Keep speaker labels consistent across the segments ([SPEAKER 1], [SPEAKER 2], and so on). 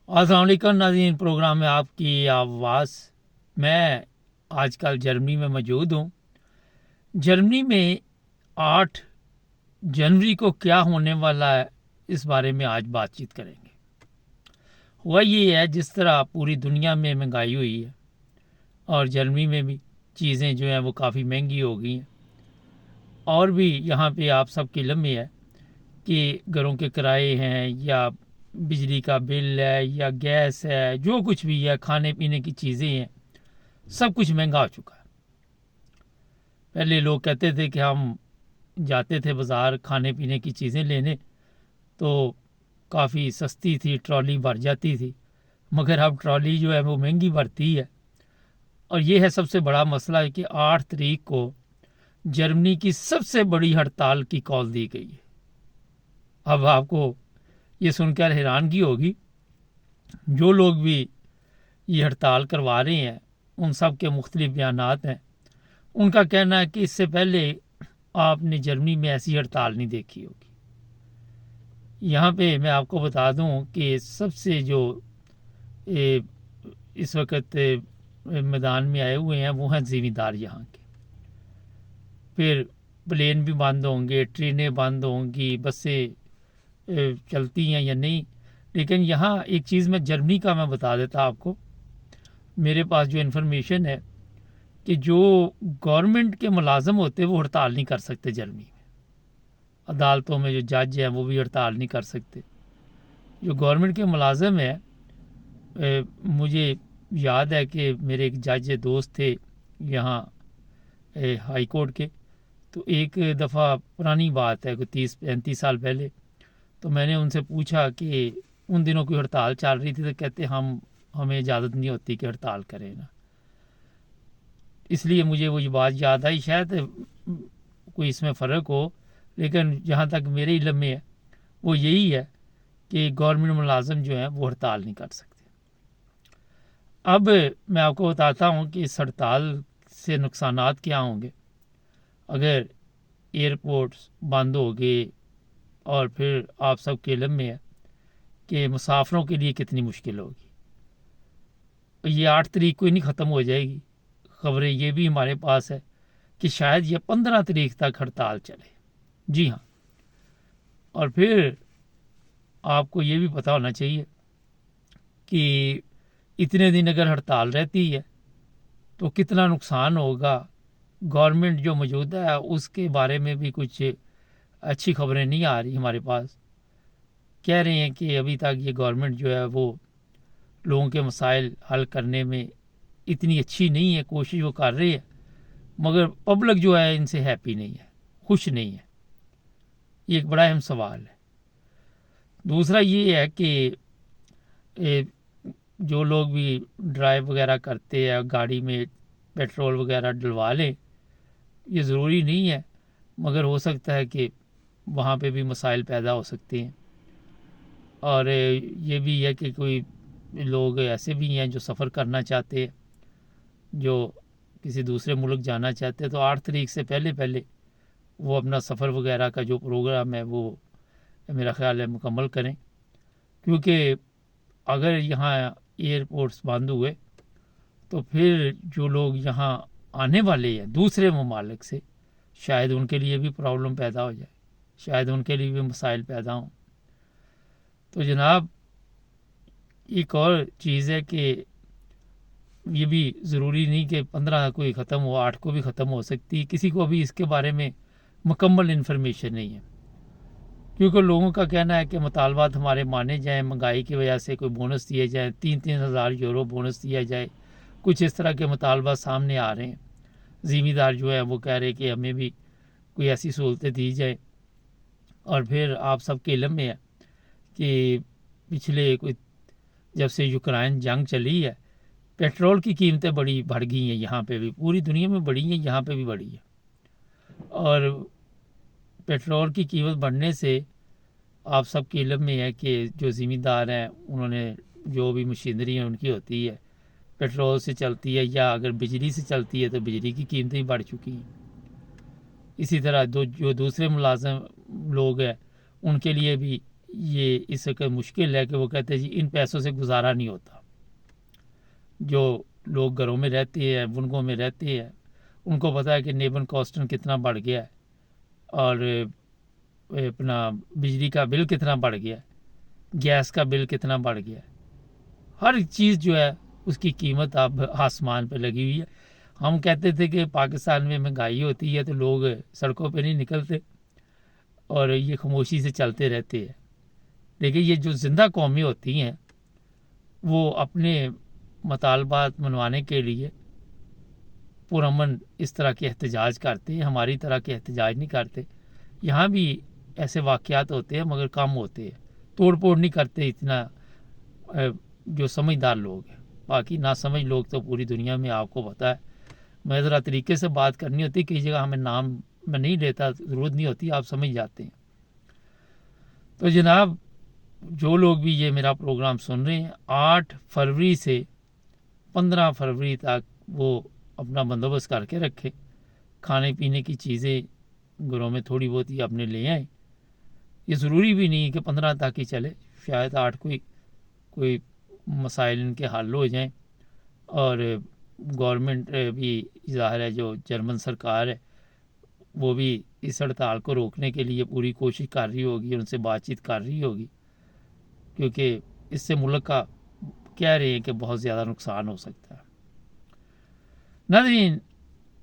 [SPEAKER 1] السلام علیکم ناظرین، پروگرام میں آپ کی آواز۔ میں آج کل جرمنی میں موجود ہوں۔ جرمنی میں 8 جنوری کو کیا ہونے والا ہے، اس بارے میں آج بات چیت کریں گے۔ ہوا یہ ہے، جس طرح پوری دنیا میں مہنگائی ہوئی ہے اور جرمنی میں بھی چیزیں جو ہیں وہ کافی مہنگی ہو گئی ہیں، اور بھی یہاں پہ آپ سب کے علم میں ہے کہ گھروں کے کرائے ہیں یا بجلی کا بل ہے یا گیس ہے، جو کچھ بھی ہے، کھانے پینے کی چیزیں ہیں، سب کچھ مہنگا ہو چکا ہے۔ پہلے لوگ کہتے تھے کہ ہم جاتے تھے بازار کھانے پینے کی چیزیں لینے تو کافی سستی تھی، ٹرالی بھر جاتی تھی، مگر اب ٹرالی جو ہے وہ مہنگی بھرتی ہے۔ اور یہ ہے سب سے بڑا مسئلہ ہے کہ 8 تاریخ کو جرمنی کی سب سے بڑی ہڑتال کی کال دی گئی ہے۔ اب آپ کو یہ سن کر حیرانگی ہوگی، جو لوگ بھی یہ ہڑتال کروا رہے ہیں ان سب کے مختلف بیانات ہیں۔ ان کا کہنا ہے کہ اس سے پہلے آپ نے جرمنی میں ایسی ہڑتال نہیں دیکھی ہوگی۔ یہاں پہ میں آپ کو بتا دوں کہ سب سے جو اے، اس وقت میدان میں آئے ہوئے ہیں وہ ہیں زمیندار یہاں کے۔ پھر پلین بھی بند ہوں گے، ٹرینیں بند ہوں گی، بسیں چلتی ہیں یا نہیں۔ لیکن یہاں ایک چیز میں جرمنی کا میں بتا دیتا آپ کو، میرے پاس جو انفارمیشن ہے کہ جو گورنمنٹ کے ملازم ہوتے وہ ہڑتال نہیں کر سکتے جرمنی میں۔ عدالتوں میں جو جج ہیں وہ بھی ہڑتال نہیں کر سکتے۔ جو گورنمنٹ کے ملازم ہیں، مجھے یاد ہے کہ میرے ایک جج دوست تھے یہاں ہائی کورٹ کے، تو ایک دفعہ پرانی بات ہے، کوئی 30-35 سال پہلے، تو میں نے ان سے پوچھا کہ ان دنوں کوئی ہڑتال چل رہی تھی، تو کہتے ہمیں اجازت نہیں ہوتی کہ ہڑتال کریں نا۔ اس لیے مجھے وہ یہ بات یاد آئی، شاید کوئی اس میں فرق ہو، لیکن جہاں تک میرے علم میں ہے وہ یہی ہے کہ گورنمنٹ ملازم جو ہیں وہ ہڑتال نہیں کر سکتے۔ اب میں آپ کو بتاتا ہوں کہ اس ہڑتال سے نقصانات کیا ہوں گے۔ اگر ایئرپورٹس بند ہو گئے، اور پھر آپ سب کے علم میں ہے کہ مسافروں کے لیے کتنی مشکل ہوگی۔ یہ 8 تاریخ کو ہی نہیں ختم ہو جائے گی، خبریں یہ بھی ہمارے پاس ہے کہ شاید یہ 15 تاریخ تک ہڑتال چلے۔ جی ہاں، اور پھر آپ کو یہ بھی پتہ ہونا چاہیے کہ اتنے دن اگر ہڑتال رہتی ہے تو کتنا نقصان ہوگا۔ گورنمنٹ جو موجود ہے اس کے بارے میں بھی کچھ اچھی خبریں نہیں آ رہی ہمارے پاس۔ کہہ رہے ہیں کہ ابھی تک یہ گورنمنٹ جو ہے وہ لوگوں کے مسائل حل کرنے میں اتنی اچھی نہیں ہے، کوشش وہ کر رہی ہے، مگر پبلک جو ہے ان سے ہیپی نہیں ہے، خوش نہیں ہے۔ یہ ایک بڑا اہم سوال ہے۔ دوسرا یہ ہے کہ جو لوگ بھی ڈرائیو وغیرہ کرتے ہیں گاڑی میں پیٹرول وغیرہ ڈلوا لیں، یہ ضروری نہیں ہے، مگر ہو سکتا ہے کہ وہاں پہ بھی مسائل پیدا ہو سکتے ہیں۔ اور یہ بھی ہے کہ کوئی لوگ ایسے بھی ہیں جو سفر کرنا چاہتے ہیں، جو کسی دوسرے ملک جانا چاہتے ہیں، تو 8 تاریخ سے پہلے وہ اپنا سفر وغیرہ کا جو پروگرام ہے وہ میرا خیال ہے مکمل کریں، کیونکہ اگر یہاں ایئرپورٹس بند ہوئے تو پھر جو لوگ یہاں آنے والے ہیں دوسرے ممالک سے، شاید ان کے لیے بھی پرابلم پیدا ہو جائے، شاید ان کے لیے بھی مسائل پیدا ہوں۔ تو جناب، ایک اور چیز ہے کہ یہ بھی ضروری نہیں کہ 15 کو ہی ختم ہو، 8 کو بھی ختم ہو سکتی، کسی کو بھی اس کے بارے میں مکمل انفارمیشن نہیں ہے، کیونکہ لوگوں کا کہنا ہے کہ مطالبات ہمارے مانے جائیں، مہنگائی کی وجہ سے کوئی بونس دیے جائیں، 3,000 یورو بونس دیا جائے، کچھ اس طرح کے مطالبات سامنے آ رہے ہیں۔ زمیندار جو ہے وہ کہہ رہے کہ ہمیں بھی کوئی ایسی سہولتیں دی جائیں۔ اور پھر آپ سب کے علم میں ہے کہ پچھلے کوئی جب سے یوکرائن جنگ چلی ہے، پیٹرول کی قیمتیں بڑی بڑھ گئی ہیں، یہاں پہ بھی، پوری دنیا میں بڑھی ہیں، یہاں پہ بھی بڑھی ہے۔ اور پیٹرول کی قیمت بڑھنے سے آپ سب کے علم میں ہے کہ جو زمیندار ہیں انہوں نے جو بھی مشینری ہیں ان کی ہوتی ہے پیٹرول سے چلتی ہے، یا اگر بجلی سے چلتی ہے تو بجلی کی قیمتیں بڑھ چکی ہیں۔ اسی طرح جو دوسرے ملازم لوگ ہیں ان کے لیے بھی یہ اس وقت مشکل ہے کہ وہ کہتے ہیں جی ان پیسوں سے گزارا نہیں ہوتا. جو لوگ گھروں میں رہتے ہیں، بنگوں میں رہتے ہیں، ان کو پتہ ہے کہ لیبر کاسٹ کتنا بڑھ گیا ہے اور اپنا بجلی کا بل کتنا بڑھ گیا ہے، گیس کا بل کتنا بڑھ گیا ہے. ہر چیز جو ہے اس کی قیمت اب آسمان پہ لگی ہوئی ہے. ہم کہتے تھے کہ پاکستان میں مہنگائی ہوتی ہے تو لوگ سڑکوں پہ نہیں نکلتے اور یہ خاموشی سے چلتے رہتے ہیں، لیکن یہ جو زندہ قومیں ہوتی ہیں وہ اپنے مطالبات منوانے کے لیے پرامن اس طرح کے احتجاج کرتے ہیں. ہماری طرح کے احتجاج نہیں کرتے. یہاں بھی ایسے واقعات ہوتے ہیں مگر کم ہوتے ہیں، توڑ پھوڑ نہیں کرتے اتنا جو سمجھدار لوگ ہیں. باقی ناسمجھ لوگ تو پوری دنیا میں آپ کو پتہ ہے. میں ذرا طریقے سے بات کرنی ہوتی، کئی جگہ ہمیں نام میں نہیں لیتا، ضرورت نہیں ہوتی، آپ سمجھ جاتے ہیں. تو جناب جو لوگ بھی یہ میرا پروگرام سن رہے ہیں 8 فروری سے 15 فروری تک وہ اپنا بندوبست کر کے رکھے، کھانے پینے کی چیزیں گھروں میں تھوڑی بہت ہی اپنے لے آئیں. یہ ضروری بھی نہیں کہ 15 تک ہی چلے، شاید 8 کوئی مسائل ان کے حل ہو جائیں. اور گورنمنٹ بھی ظاہر ہے جو جرمن سرکار ہے وہ بھی اس ہڑتال کو روکنے کے لیے پوری کوشش کر رہی ہوگی، ان سے بات چیت کر رہی ہوگی، کیونکہ اس سے ملک کا کہہ رہے ہیں کہ بہت زیادہ نقصان ہو سکتا ہے. ناظرین،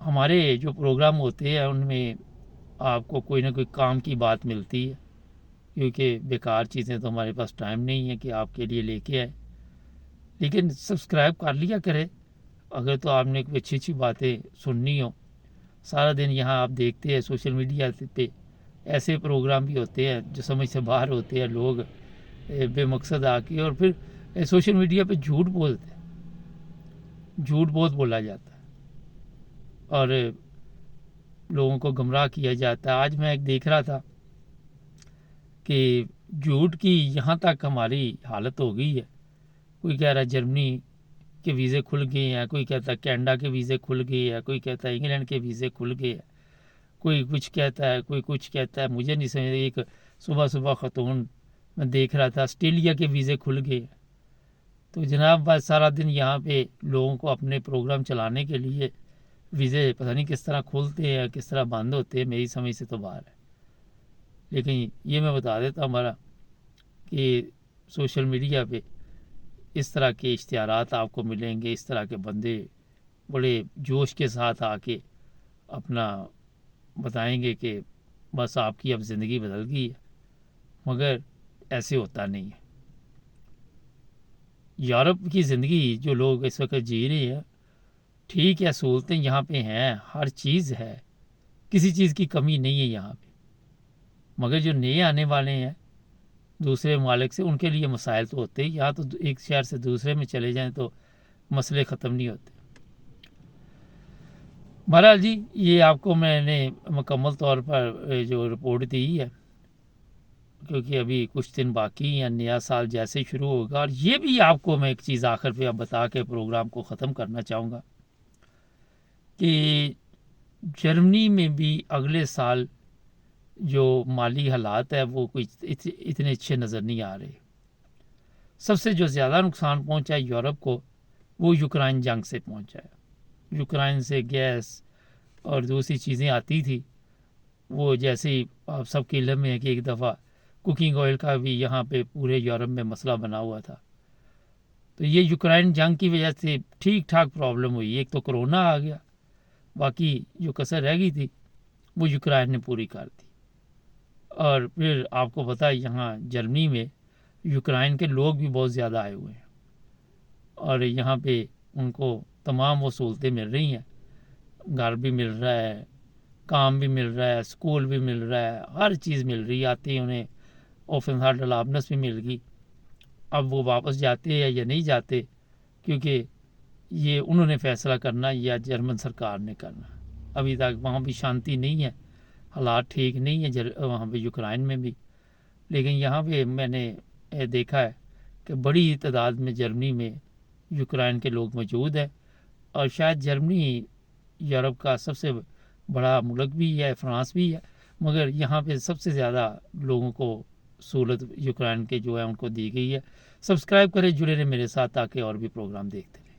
[SPEAKER 1] ہمارے جو پروگرام ہوتے ہیں ان میں آپ کو کوئی نہ کوئی کام کی بات ملتی ہے، کیونکہ بیکار چیزیں تو ہمارے پاس ٹائم نہیں ہے کہ آپ کے لیے لے کے آئے. لیکن سبسکرائب کر لیا کرے اگر تو آپ نے کوئی اچھی اچھی باتیں سننی ہو. سارا دن یہاں آپ دیکھتے ہیں سوشل میڈیا پہ ایسے پروگرام بھی ہوتے ہیں جو سمجھ سے باہر ہوتے ہیں، لوگ بے مقصد آ کے اور پھر سوشل میڈیا پہ جھوٹ بولتے ہیں. جھوٹ بہت بولا جاتا ہے اور لوگوں کو گمراہ کیا جاتا ہے. آج میں ایک دیکھ رہا تھا کہ جھوٹ کی یہاں تک ہماری حالت ہو گئی ہے. کوئی کہہ رہا ہے جرمنی کے ویزے کھل گئے ہیں، کوئی کہتا ہے کینیڈا کے ویزے کھل گئے ہیں، کوئی کہتا ہے انگلینڈ کے ویزے کھل گئے ہیں، کوئی کچھ کہتا ہے، کوئی کچھ کہتا ہے. مجھے نہیں سمجھ. ایک صبح خاتون میں دیکھ رہا تھا آسٹریلیا کے ویزے کھل گئے ہیں. تو جناب بس سارا دن یہاں پہ لوگوں کو اپنے پروگرام چلانے کے لیے ویزے پتہ نہیں کس طرح کھولتے ہیں کس طرح بند ہوتے ہیں، میری سمجھ سے تو باہر ہے. لیکن یہ میں بتا دیتا ہمارا کہ سوشل میڈیا پہ اس طرح کے اشتہارات آپ کو ملیں گے، اس طرح کے بندے بڑے جوش کے ساتھ آ کے اپنا بتائیں گے کہ بس آپ کی اب زندگی بدل گئی ہے، مگر ایسے ہوتا نہیں ہے. یورپ کی زندگی جو لوگ اس وقت جی رہے ہیں ٹھیک ہے، سہولتیں یہاں پہ ہیں، ہر چیز ہے، کسی چیز کی کمی نہیں ہے یہاں پہ. مگر جو نئے آنے والے ہیں دوسرے ممالک سے ان کے لیے مسائل تو ہوتے ہی. یہاں تو ایک شہر سے دوسرے میں چلے جائیں تو مسئلے ختم نہیں ہوتے. بہرحال جی یہ آپ کو میں نے مکمل طور پر جو رپورٹ دی ہے، کیونکہ ابھی کچھ دن باقی ہیں، نیا سال جیسے شروع ہوگا. اور یہ بھی آپ کو میں ایک چیز آخر پہ اب بتا کے پروگرام کو ختم کرنا چاہوں گا کہ جرمنی میں بھی اگلے سال جو مالی حالات ہے وہ کوئی اتنے اچھے نظر نہیں آ رہے. سب سے جو زیادہ نقصان پہنچا ہے یورپ کو وہ یوکرائن جنگ سے پہنچا ہے. یوکرائن سے گیس اور دوسری چیزیں آتی تھی، وہ جیسے ہی آپ سب کے علم میں ہے کہ ایک دفعہ کوکنگ آئل کا بھی یہاں پہ پورے یورپ میں مسئلہ بنا ہوا تھا. تو یہ یوکرائن جنگ کی وجہ سے ٹھیک ٹھاک پرابلم ہوئی. ایک تو کرونا آ گیا، باقی جو کسر رہ گئی تھی وہ یوکرائن نے پوری کر دی. اور پھر آپ کو پتہ ہے یہاں جرمنی میں یوکرائن کے لوگ بھی بہت زیادہ آئے ہوئے ہیں اور یہاں پہ ان کو تمام وہ سہولتیں مل رہی ہیں. گھر بھی مل رہا ہے، کام بھی مل رہا ہے، اسکول بھی مل رہا ہے، ہر چیز مل رہی ہے. آتے ہیں انہیں اوفن ہارٹ الابنس بھی مل گئی. اب وہ واپس جاتے ہیں یا نہیں جاتے کیونکہ یہ انہوں نے فیصلہ کرنا یا جرمن سرکار نے کرنا. ابھی تک وہاں بھی شانتی نہیں ہے، حالات ٹھیک نہیں ہے وہاں پہ یوکرائن میں بھی. لیکن یہاں پہ میں نے دیکھا ہے کہ بڑی تعداد میں جرمنی میں یوکرائن کے لوگ موجود ہیں. اور شاید جرمنی یورپ کا سب سے بڑا ملک بھی ہے، فرانس بھی ہے، مگر یہاں پہ سب سے زیادہ لوگوں کو سہولت یوکرائن کے جو ہے ان کو دی گئی ہے۔ سبسکرائب کریں، جڑے رہیں میرے ساتھ تاکہ اور بھی پروگرام دیکھتے رہیں۔